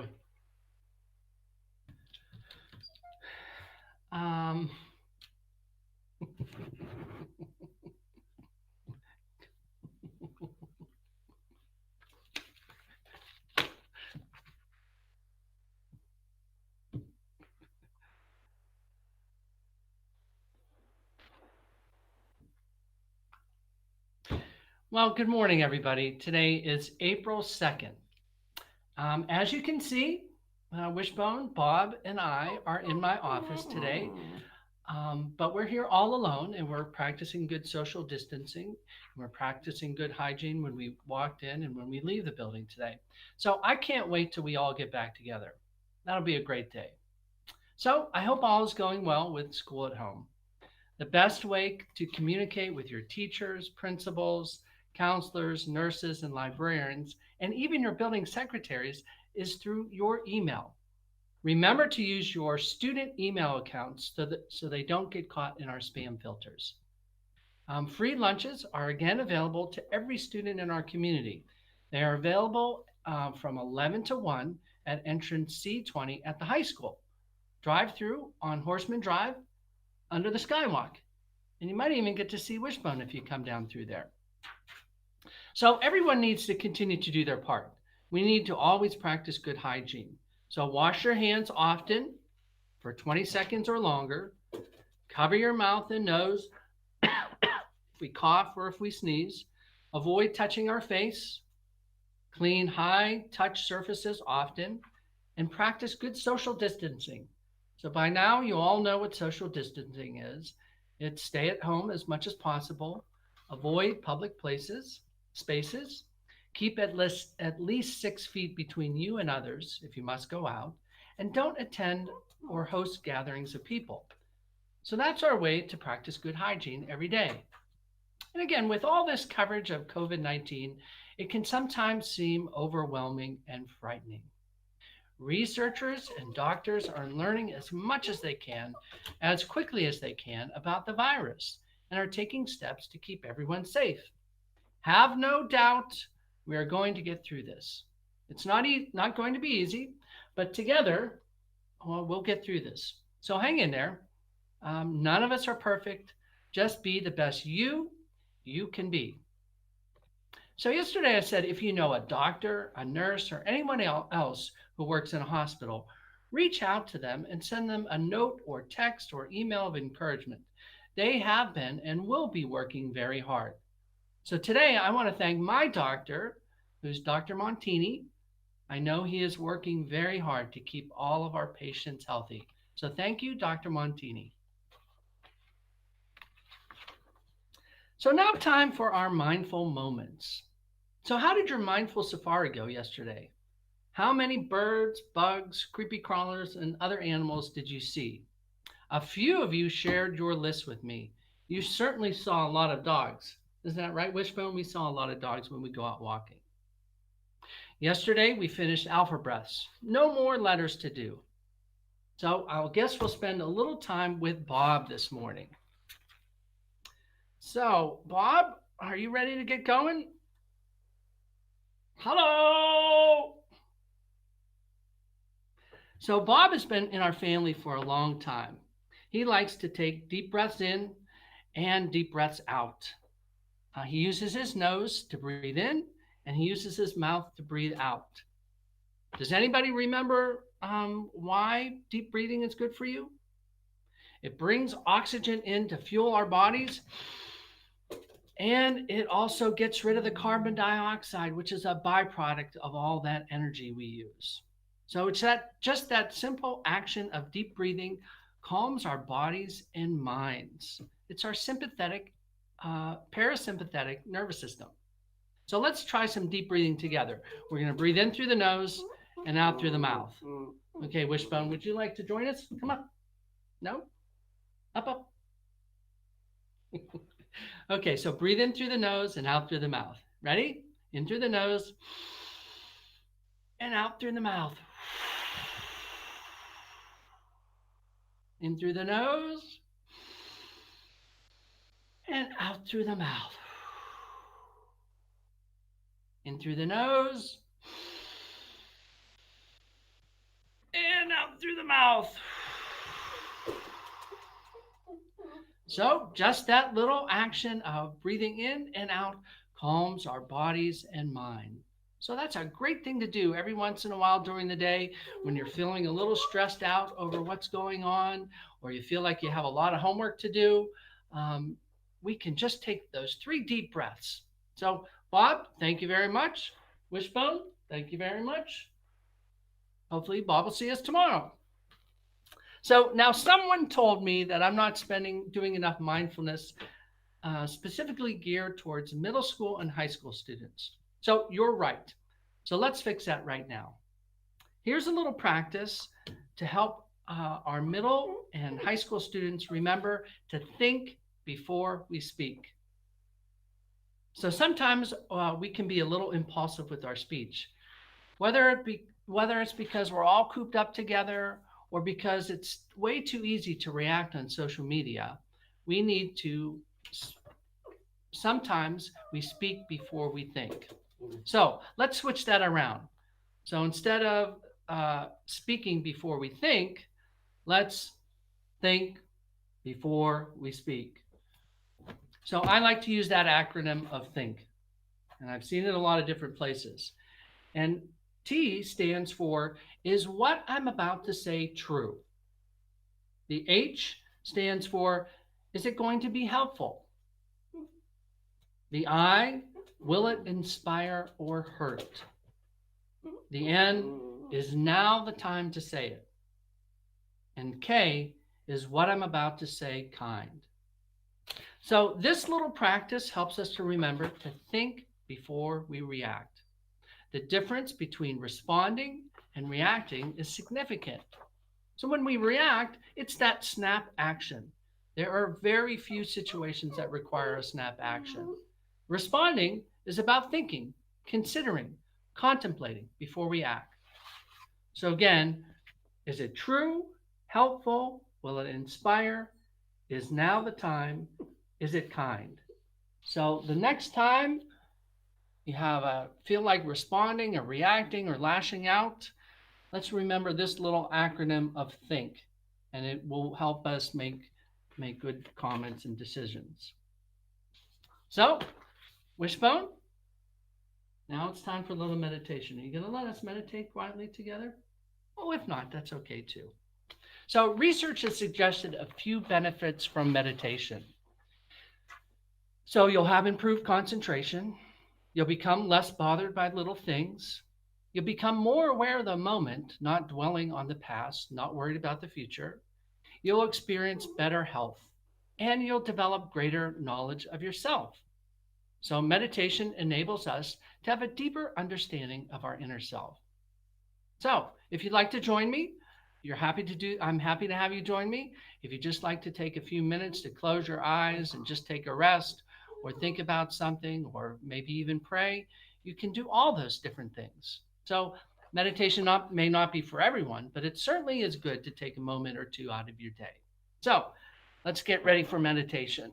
boy. Um, well, good morning, everybody. Today is April 2nd. As you can see, Wishbone, Bob, and I are in my office today, but we're here all alone and we're practicing good social distancing. We're practicing good hygiene when we walked in and when we leave the building today. So I can't wait till we all get back together. That'll be a great day. So I hope all is going well with school at home. The best way to communicate with your teachers, principals, counselors, nurses, and librarians, and even your building secretaries is through your email. Remember to use your student email accounts so they don't get caught in our spam filters. Free lunches are again available to every student in our community. They are available from 11 to 1 at entrance C20 at the high school. Drive through on Horseman Drive under the Skywalk. And you might even get to see Wishbone if you come down through there. So everyone needs to continue to do their part. We need to always practice good hygiene. So wash your hands often for 20 seconds or longer. Cover your mouth and nose if we cough or if we sneeze. Avoid touching our face. Clean high touch surfaces often. And practice good social distancing. So by now, you all know what social distancing is. It's stay at home as much as possible, avoid public places, spaces, keep at least 6 feet between you and others if you must go out, and don't attend or host gatherings of people. So that's our way to practice good hygiene every day. And again, with all this coverage of COVID 19, it can sometimes seem overwhelming and frightening. Researchers and doctors are learning as much as they can, as quickly as they can, about the virus and are taking steps to keep everyone safe. Have no doubt we are going to get through this. It's not going to be easy, but together, well, we'll get through this. So hang in there. None of us are perfect. Just be the best you can be. So yesterday I said if you know a doctor, a nurse, or anyone else who works in a hospital, reach out to them and send them a note or text or email of encouragement. They have been and will be working very hard. So today I want to thank my doctor, who's Dr. Montini. I know he is working very hard to keep all of our patients healthy. So thank you, Dr. Montini. So now time for our mindful moments. So how did your mindful safari go yesterday? How many birds, bugs, creepy crawlers, and other animals did you see? A few of you shared your list with me. You certainly saw a lot of dogs. Isn't that right, Wishbone? We saw a lot of dogs when we go out walking. Yesterday, we finished alpha breaths. No more letters to do. So I guess we'll spend a little time with Bob this morning. So, Bob, are you ready to get going? Hello! So, Bob has been in our family for a long time. He likes to take deep breaths in and deep breaths out. He uses his nose to breathe in and he uses his mouth to breathe out. Does anybody remember why deep breathing is good for you? It brings oxygen in to fuel our bodies, and it also gets rid of the carbon dioxide, which is a byproduct of all that energy we use. So it's that simple action of deep breathing calms our bodies and minds. It's our sympathetic, parasympathetic nervous system. So let's try some deep breathing together. We're going to breathe in through the nose and out through the mouth. Okay, Wishbone, would you like to join us? Come up. No? Up, up. Okay, so breathe in through the nose and out through the mouth. Ready? In through the nose and out through the mouth. In through the nose and out through the mouth. In through the nose through the mouth. So just that little action of breathing in and out calms our bodies and mind. So that's a great thing to do every once in a while during the day when you're feeling a little stressed out over what's going on, or you feel like you have a lot of homework to do. Um, we can just take those 3 deep breaths. So, Bob, thank you very much. Wishbone, thank you very much. Hopefully, Bob will see us tomorrow. So now someone told me that I'm not doing enough mindfulness specifically geared towards middle school and high school students. So you're right. So let's fix that right now. Here's a little practice to help our middle and high school students remember to think before we speak. So sometimes we can be a little impulsive with our speech, whether it's because we're all cooped up together or because it's way too easy to react on social media. We need to sometimes we speak before we think. So let's switch that around. So instead of speaking before we think, let's think before we speak. So I like to use that acronym of THINK, and I've seen it a lot of different places. And T stands for, is what I'm about to say true? The H stands for, is it going to be helpful? The I, will it inspire or hurt? The N, is now the time to say it? And K, is what I'm about to say kind? So this little practice helps us to remember to think before we react. The difference between responding and reacting is significant. So when we react, it's that snap action. There are very few situations that require a snap action. Responding is about thinking, considering, contemplating before we act. So again, is it true, helpful, will it inspire, is now the time, is it kind? So the next time you have a feel like responding or reacting or lashing out, let's remember this little acronym of think, and it will help us make good comments and decisions. So, Wishbone, now it's time for a little meditation. Are you going to let us meditate quietly together? Well, if not, that's okay too. So, research has suggested a few benefits from meditation. So, you'll have improved concentration. You'll become less bothered by little things. You'll become more aware of the moment, not dwelling on the past, not worried about the future. You'll experience better health, and you'll develop greater knowledge of yourself. So meditation enables us to have a deeper understanding of our inner self. So if you'd like to join me, I'm happy to have you join me. If you'd just like to take a few minutes to close your eyes and just take a rest or think about something or maybe even pray, you can do all those different things. So meditation may not be for everyone, but it certainly is good to take a moment or two out of your day. So let's get ready for meditation.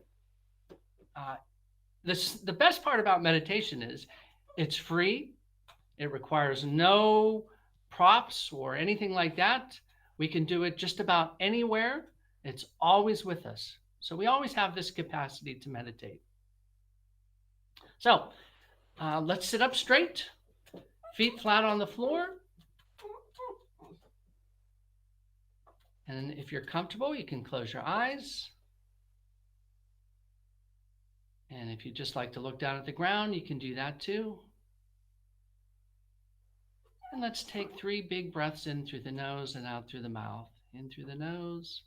The best part about meditation is it's free. It requires no props or anything like that. We can do it just about anywhere. It's always with us. So we always have this capacity to meditate. So let's sit up straight, feet flat on the floor. And if you're comfortable, you can close your eyes. And if you just like to look down at the ground, you can do that too. And let's take 3 big breaths in through the nose and out through the mouth. In through the nose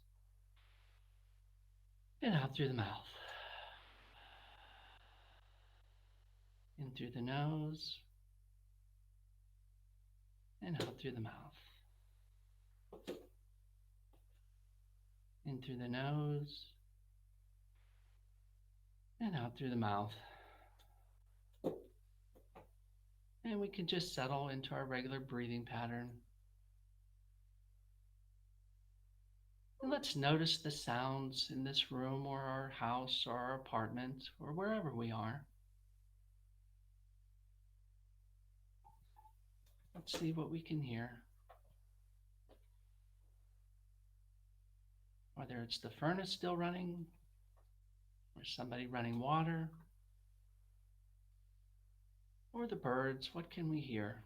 and out through the mouth. In through the nose and out through the mouth. In through the nose and out through the mouth. And we can just settle into our regular breathing pattern. And let's notice the sounds in this room or our house or our apartment or wherever we are. Let's see what we can hear. whether it's the furnace still running or somebody running water or the birds. What can we hear?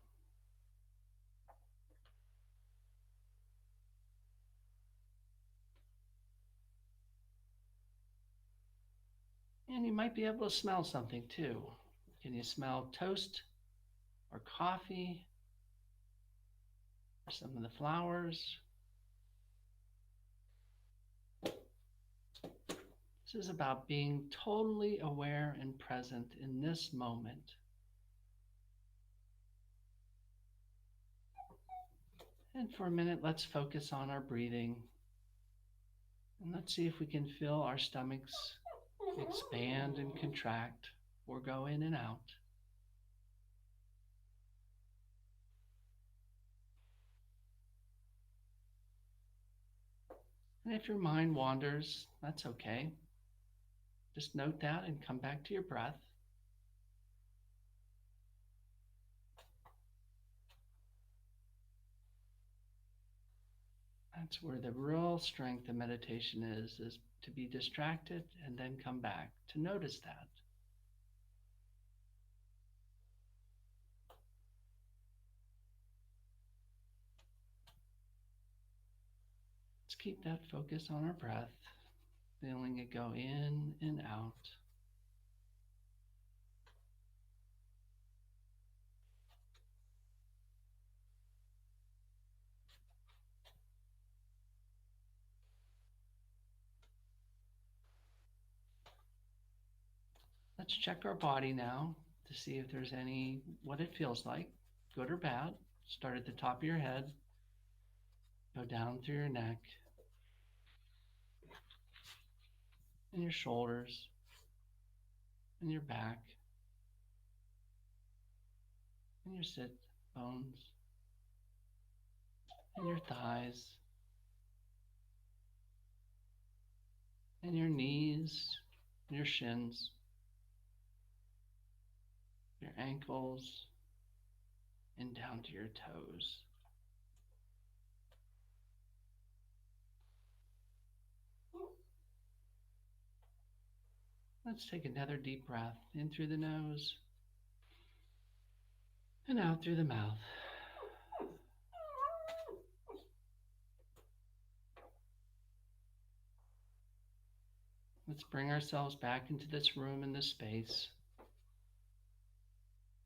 And you might be able to smell something too. Can you smell toast or coffee or some of the flowers? This is about being totally aware and present in this moment. And for a minute, let's focus on our breathing. And let's see if we can feel our stomachs expand and contract or go in and out. And if your mind wanders, that's okay. Just note that and come back to your breath. That's where the real strength of meditation is to be distracted and then come back, to notice that. Let's keep that focus on our breath, feeling it go in and out. Let's check our body now to see if there's what it feels like, good or bad. Start at the top of your head, go down through your neck and your shoulders and your back and your sit bones and your thighs and your knees, your shins, your ankles, and down to your toes. Let's take another deep breath in through the nose and out through the mouth. Let's bring ourselves back into this room and this space,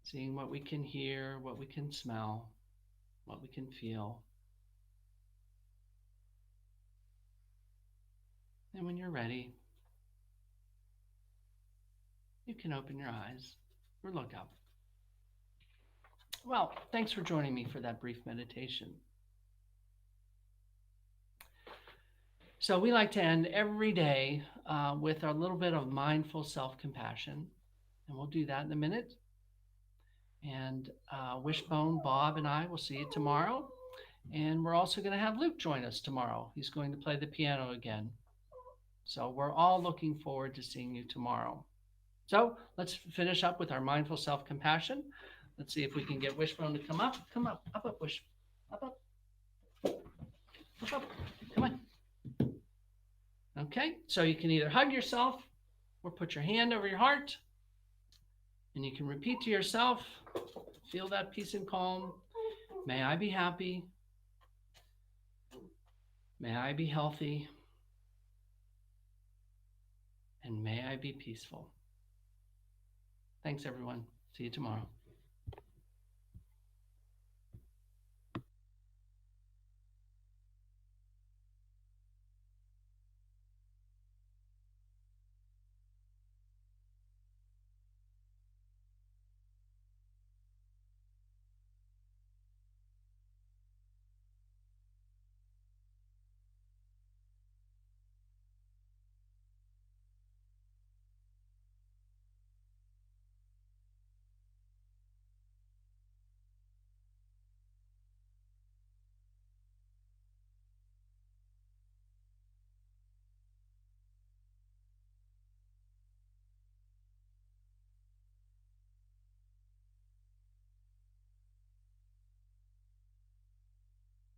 seeing what we can hear, what we can smell, what we can feel. And when you're ready, you can open your eyes or look up. Well, thanks for joining me for that brief meditation. So we like to end every day with a little bit of mindful self-compassion, and we'll do that in a minute. And Wishbone, Bob, and I will see you tomorrow. And we're also going to have Luke join us tomorrow. He's going to play the piano again. So we're all looking forward to seeing you tomorrow. So let's finish up with our mindful self-compassion. Let's see if we can get Wishbone to come up. Come up, up, Wish. Up, up. Up. Come on. Okay, so you can either hug yourself or put your hand over your heart, and you can repeat to yourself, feel that peace and calm. May I be happy. May I be healthy. And may I be peaceful. Thanks, everyone. See you tomorrow.